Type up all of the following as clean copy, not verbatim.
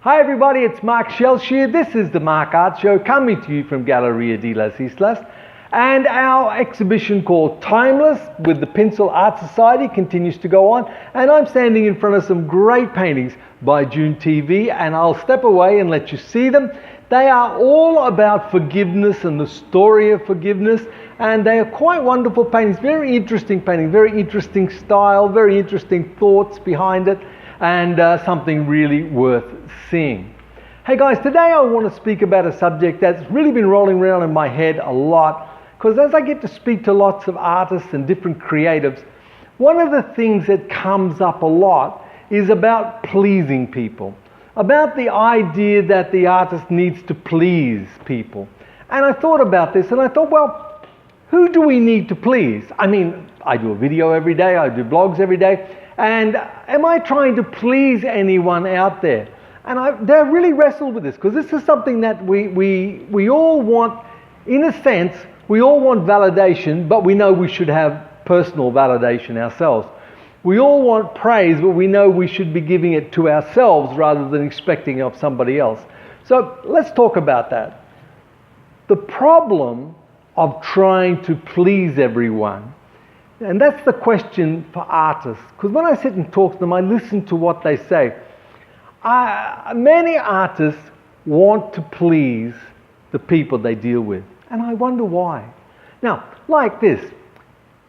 Hi everybody, it's Mark Shelsh here. This is the Mark Art Show coming to you from Galeria de las Islas. And our exhibition called Timeless with the Pencil Art Society continues to go on. And I'm standing in front of some great paintings by June TV, and I'll step away and let you see them. They are all about forgiveness and the story of forgiveness. And they are quite wonderful paintings, very interesting paintings, very interesting style, very interesting thoughts behind it, and something really worth seeing. Hey guys, today I want to speak about a subject that's really been rolling around in my head a lot, because as I get to speak to lots of artists and different creatives, one of the things that comes up a lot is about pleasing people, about the idea that the artist needs to please people. And I thought about this and I thought, well, who do we need to please? I mean, I do a video every day, I do blogs every day, and am I trying to please anyone out there? And I really wrestled with this, because this is something that we all want. In a sense, we all want validation, but we know we should have personal validation ourselves. We all want praise, but we know we should be giving it to ourselves rather than expecting it of somebody else. So let's talk about that. The problem of trying to please everyone, and that's the question for artists, because when I sit and talk to them, I listen to what they say. Many artists want to please the people they deal with, and I wonder why. Now, like this,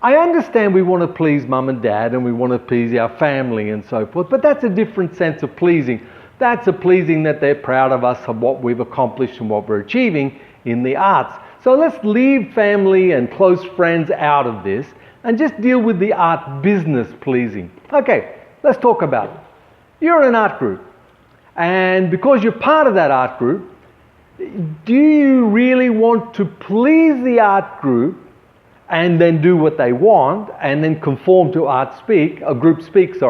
I understand we want to please mum and dad and we want to please our family and so forth, but that's a different sense of pleasing. That's a pleasing that they're proud of us, of what we've accomplished and what we're achieving in the arts. So let's leave family and close friends out of this and just deal with the art business pleasing. Okay, let's talk about it. You're in an art group, and because you're part of that art group, do you really want to please the art group and then do what they want and then conform to group speak,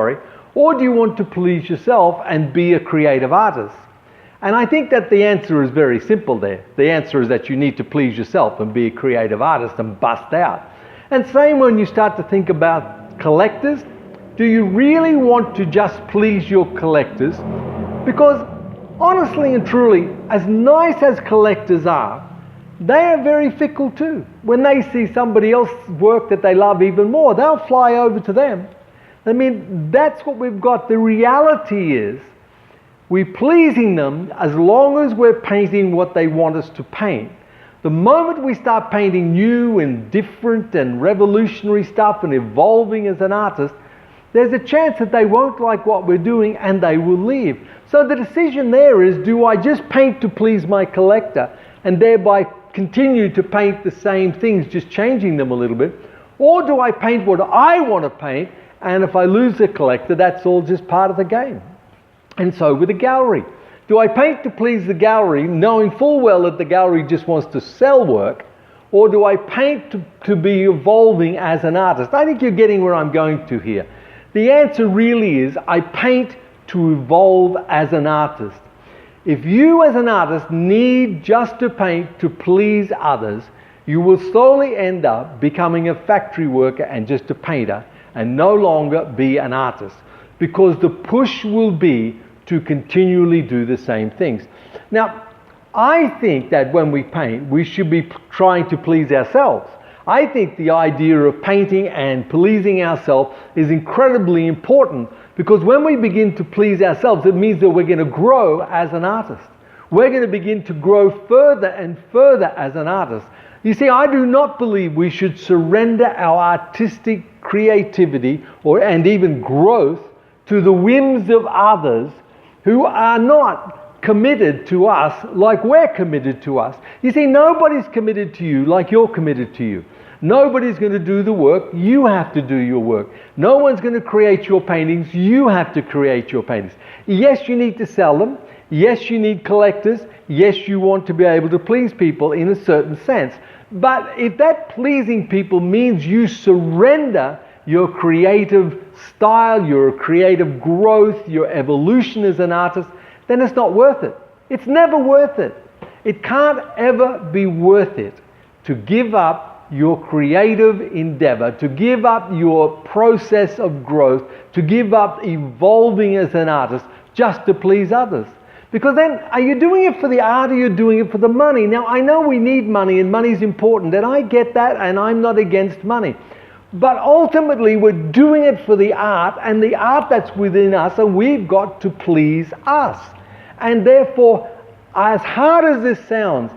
or do you want to please yourself and be a creative artist? And I think that the answer is very simple there. The answer is that you need to please yourself and be a creative artist and bust out. And same when you start to think about collectors. Do you really want to just please your collectors? Because honestly and truly, as nice as collectors are, they are very fickle too. When they see somebody else's work that they love even more, they'll fly over to them. I mean, that's what we've got. The reality is, we're pleasing them as long as we're painting what they want us to paint. The moment we start painting new and different and revolutionary stuff and evolving as an artist, there's a chance that they won't like what we're doing and they will leave. So the decision there is, do I just paint to please my collector and thereby continue to paint the same things, just changing them a little bit? Or do I paint what I want to paint, and if I lose the collector, that's all just part of the game? And so with a gallery. Do I paint to please the gallery, knowing full well that the gallery just wants to sell work, or do I paint to be evolving as an artist? I think you're getting where I'm going to here. The answer really is, I paint to evolve as an artist. If you as an artist need just to paint to please others, you will slowly end up becoming a factory worker and just a painter and no longer be an artist, because the push will be to continually do the same things. Now, I think that when we paint, we should be trying to please ourselves. I think the idea of painting and pleasing ourselves is incredibly important, because when we begin to please ourselves, it means that we're going to grow as an artist. We're going to begin to grow further and further as an artist. You see, I do not believe we should surrender our artistic creativity and even growth to the whims of others who are not committed to us like we're committed to us. You see, nobody's committed to you like you're committed to you. Nobody's going to do the work. You have to do your work. No one's going to create your paintings. You have to create your paintings. Yes, you need to sell them. Yes, you need collectors. Yes, you want to be able to please people in a certain sense. But if that pleasing people means you surrender your creative style, your creative growth, your evolution as an artist, then it's not worth it. It's never worth it. It can't ever be worth it to give up your creative endeavor, to give up your process of growth, to give up evolving as an artist just to please others. Because then, are you doing it for the art or are you doing it for the money? Now, I know we need money and money's important, and I get that, and I'm not against money. But ultimately, we're doing it for the art, and the art that's within us, and we've got to please us. And therefore, as hard as this sounds,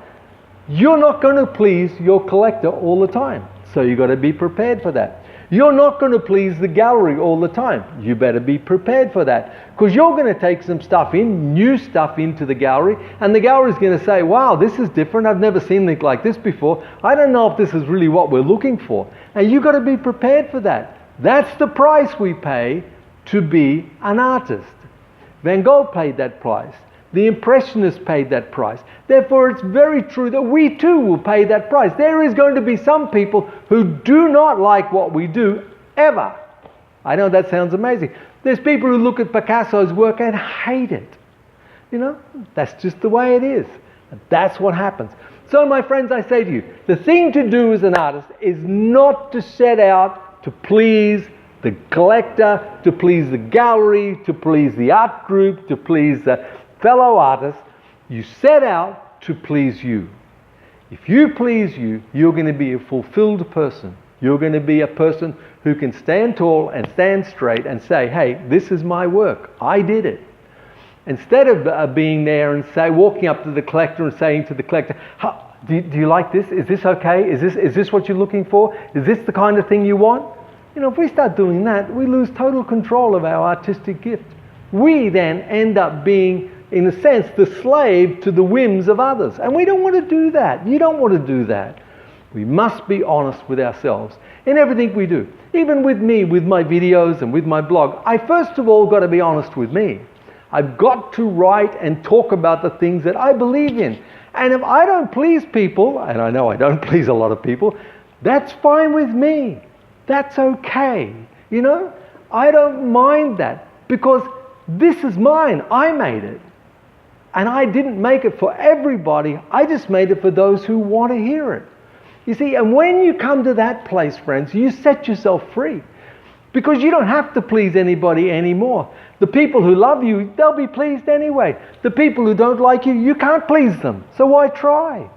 you're not going to please your collector all the time. So you've got to be prepared for that. You're not going to please the gallery all the time. You better be prepared for that. Because you're going to take some stuff in, new stuff into the gallery, and the gallery's going to say, wow, this is different. I've never seen anything like this before. I don't know if this is really what we're looking for. And you've got to be prepared for that. That's the price we pay to be an artist. Van Gogh paid that price. The Impressionists paid that price. Therefore, it's very true that we too will pay that price. There is going to be some people who do not like what we do, ever. I know that sounds amazing. There's people who look at Picasso's work and hate it. You know, that's just the way it is. That's what happens. So, my friends, I say to you, the thing to do as an artist is not to set out to please the collector, to please the gallery, to please the art group, to please the fellow artists. You set out to please you. If you please you, you're going to be a fulfilled person. You're going to be a person who can stand tall and stand straight and say, hey, this is my work. I did it. Instead of being there and walking up to the collector and saying to the collector, do you like this? Is this okay? Is this what you're looking for? Is this the kind of thing you want? You know, if we start doing that, we lose total control of our artistic gift. We then end up being, in a sense, the slave to the whims of others. And we don't want to do that. You don't want to do that. We must be honest with ourselves in everything we do. Even with me, with my videos and with my blog, I first of all got to be honest with me. I've got to write and talk about the things that I believe in. And if I don't please people, and I know I don't please a lot of people, that's fine with me. That's okay. You know, I don't mind that because this is mine. I made it. And I didn't make it for everybody. I just made it for those who want to hear it. You see, and when you come to that place, friends, you set yourself free. Because you don't have to please anybody anymore. The people who love you, they'll be pleased anyway. The people who don't like you, you can't please them. So why try?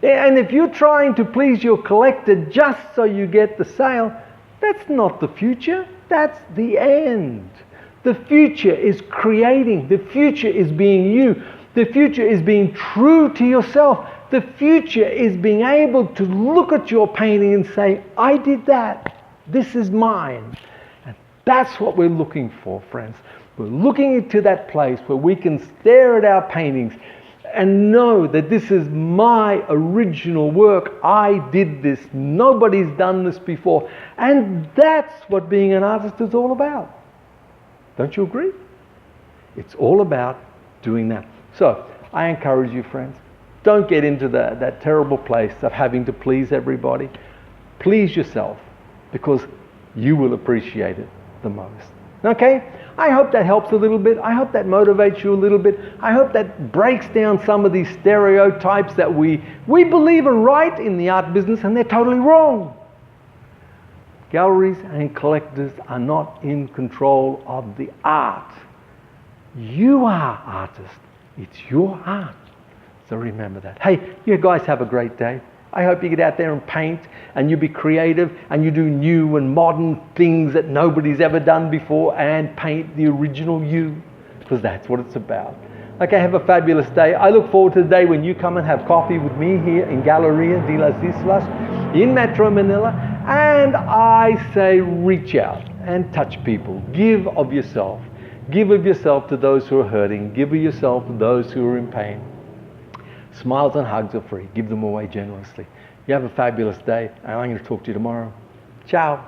And if you're trying to please your collector just so you get the sale, that's not the future. That's the end. The future is creating. The future is being you. The future is being true to yourself. The future is being able to look at your painting and say, I did that. This is mine. And that's what we're looking for, friends. We're looking into that place where we can stare at our paintings and know that this is my original work. I did this. Nobody's done this before. And that's what being an artist is all about. Don't you agree? It's all about doing that. So, I encourage you, friends, don't get into that terrible place of having to please everybody. Please yourself, because you will appreciate it the most. Okay? I hope that helps a little bit. I hope that motivates you a little bit. I hope that breaks down some of these stereotypes that we believe are right in the art business and they're totally wrong. Galleries and collectors are not in control of the art. You are artist. It's your art. So remember that. Hey, you guys have a great day. I hope you get out there and paint and you be creative and you do new and modern things that nobody's ever done before and paint the original you, because that's what it's about. Okay, have a fabulous day. I look forward to the day when you come and have coffee with me here in Galleria de las Islas in Metro Manila, and I say reach out and touch people. Give of yourself. Give of yourself to those who are hurting. Give of yourself to those who are in pain. Smiles and hugs are free. Give them away generously. You have a fabulous day, and I'm going to talk to you tomorrow. Ciao.